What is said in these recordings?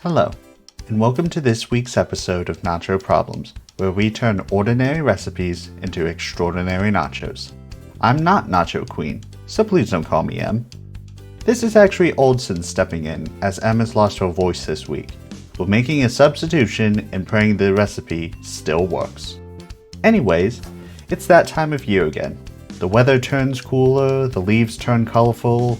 Hello, and welcome to this week's episode of Nacho Problems, where we turn ordinary recipes into extraordinary nachos. I'm not Nacho Queen, so please don't call me Em. This is actually Oldson stepping in, as Em has lost her voice this week. We're making a substitution and praying the recipe still works. Anyways, it's that time of year again. The weather turns cooler, the leaves turn colorful,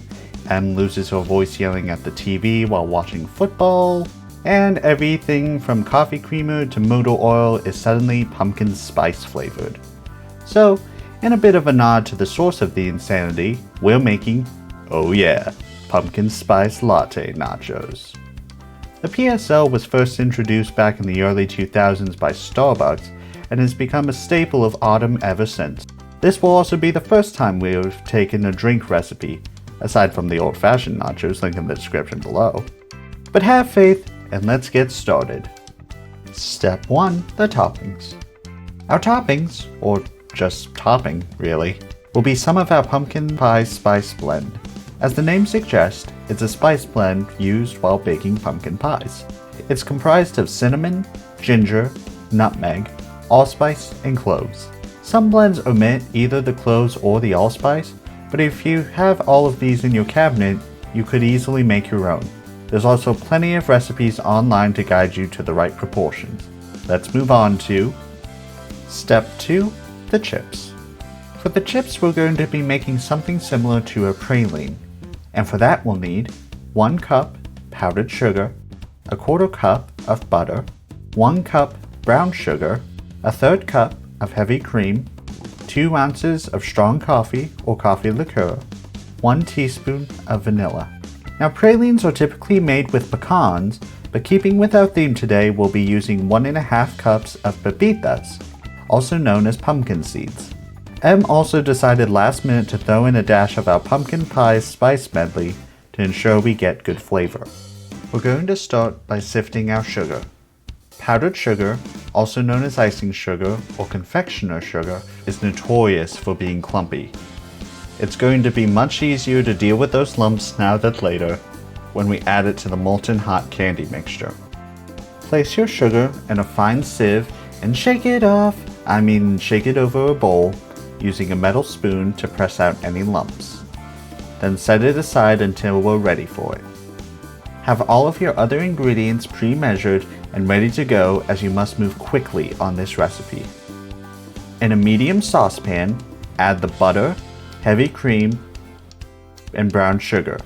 Em loses her voice yelling at the TV while watching football, and everything from coffee creamer to motor oil is suddenly pumpkin spice flavored. So, in a bit of a nod to the source of the insanity, we're making, oh yeah, pumpkin spice latte nachos. The PSL was first introduced back in the early 2000s by Starbucks and has become a staple of autumn ever since. This will also be the first time we have taken a drink recipe, aside from the old-fashioned nachos linked in the description below. But have faith and let's get started. Step 1. The toppings. Our toppings, or just topping really, will be some of our pumpkin pie spice blend. As the name suggests, it's a spice blend used while baking pumpkin pies. It's comprised of cinnamon, ginger, nutmeg, allspice, and cloves. Some blends omit either the cloves or the allspice, but if you have all of these in your cabinet, you could easily make your own. There's also plenty of recipes online to guide you to the right proportions. Let's move on to Step 2. The chips. For the chips, we're going to be making something similar to a praline, and for that we'll need 1 cup powdered sugar, a 1/4 cup of butter, 1 cup brown sugar, a 1/3 cup of heavy cream, 2 ounces of strong coffee or coffee liqueur, 1 teaspoon of vanilla. Now pralines are typically made with pecans, but keeping with our theme today, we'll be using 1.5 cups of pepitas, also known as pumpkin seeds. Em also decided last minute to throw in a dash of our pumpkin pie spice medley to ensure we get good flavor. We're going to start by sifting our sugar. Powdered sugar, also known as icing sugar or confectioner sugar, is notorious for being clumpy. It's going to be much easier to deal with those lumps now than later when we add it to the molten hot candy mixture. Place your sugar in a fine sieve and shake it over a bowl using a metal spoon to press out any lumps. Then set it aside until we're ready for it. Have all of your other ingredients pre-measured and ready to go, as you must move quickly on this recipe. In a medium saucepan, add the butter, heavy cream, and brown sugar,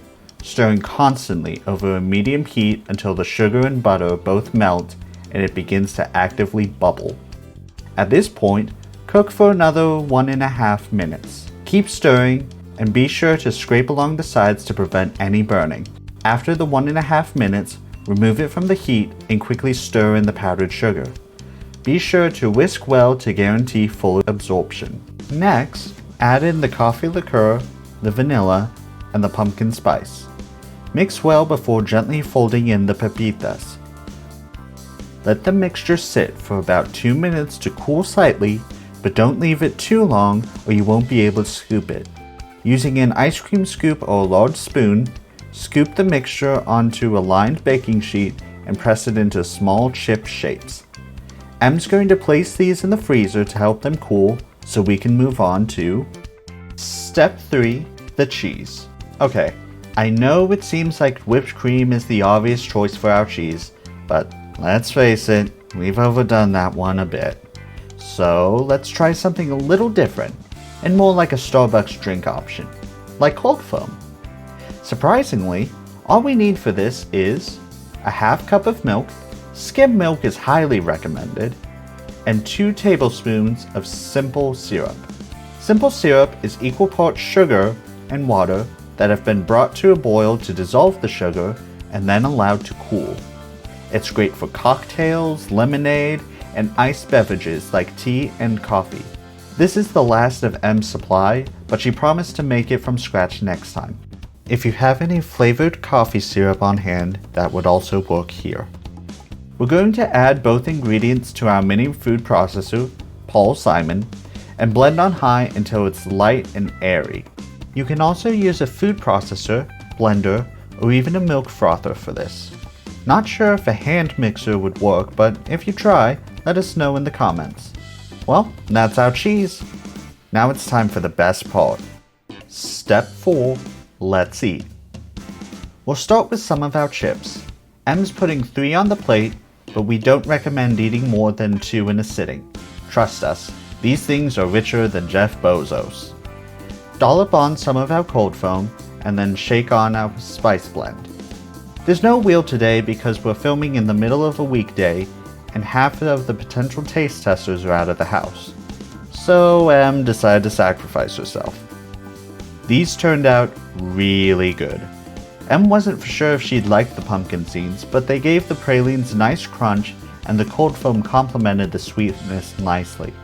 stirring constantly over a medium heat until the sugar and butter both melt and it begins to actively bubble. At this point, cook for another 1.5 minutes. Keep stirring and be sure to scrape along the sides to prevent any burning. After the 1.5 minutes, remove it from the heat and quickly stir in the powdered sugar. Be sure to whisk well to guarantee full absorption. Next, add in the coffee liqueur, the vanilla, and the pumpkin spice. Mix well before gently folding in the pepitas. Let the mixture sit for about 2 minutes to cool slightly, but don't leave it too long or you won't be able to scoop it. Using an ice cream scoop or a large spoon, scoop the mixture onto a lined baking sheet and press it into small chip shapes. Em's going to place these in the freezer to help them cool so we can move on to Step 3. The cheese. Okay, I know it seems like whipped cream is the obvious choice for our cheese, but let's face it, we've overdone that one a bit. So let's try something a little different and more like a Starbucks drink option, like cold foam. Surprisingly, all we need for this is a 1/2 cup of milk, skim milk is highly recommended, and 2 tablespoons of simple syrup. Simple syrup is equal parts sugar and water that have been brought to a boil to dissolve the sugar and then allowed to cool. It's great for cocktails, lemonade, and iced beverages like tea and coffee. This is the last of Em's supply, but she promised to make it from scratch next time. If you have any flavored coffee syrup on hand, that would also work here. We're going to add both ingredients to our mini food processor, Paul Simon, and blend on high until it's light and airy. You can also use a food processor, blender, or even a milk frother for this. Not sure if a hand mixer would work, but if you try, let us know in the comments. Well, that's our cheese. Now it's time for the best part. Step 4, let's eat. We'll start with some of our chips. M's putting 3 on the plate, but we don't recommend eating more than 2 in a sitting. Trust us, these things are richer than Jeff Bezos. Dollop on some of our cold foam, and then shake on our spice blend. There's no wheel today because we're filming in the middle of a weekday, and half of the potential taste testers are out of the house. So Em decided to sacrifice herself. These turned out really good. Em wasn't for sure if she'd like the pumpkin seeds, but they gave the pralines a nice crunch and the cold foam complemented the sweetness nicely.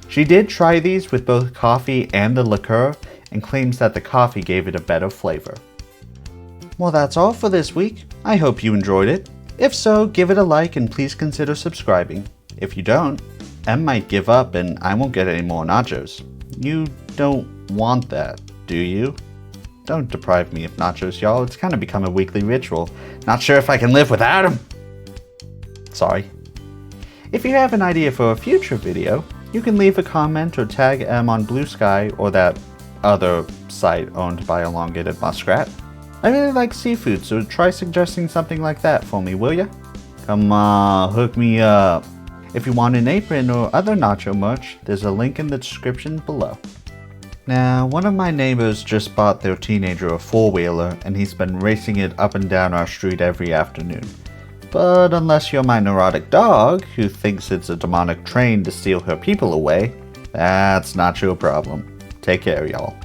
She did try these with both coffee and the liqueur and claims that the coffee gave it a better flavor. Well, that's all for this week. I hope you enjoyed it. If so, give it a like and please consider subscribing. If you don't, Em might give up and I won't get any more nachos. You don't want that, do you? Don't deprive me of nachos, y'all. It's kind of become a weekly ritual. Not sure if I can live without them. Sorry. If you have an idea for a future video, you can leave a comment or tag Em on Blue Sky or that other site owned by Elongated Muskrat. I really like seafood, so try suggesting something like that for me, will ya? Come on, hook me up. If you want an apron or other nacho merch, there's a link in the description below. Now, one of my neighbors just bought their teenager a four-wheeler and he's been racing it up and down our street every afternoon. But unless you're my neurotic dog, who thinks it's a demonic train to steal her people away, that's not your problem. Take care, y'all.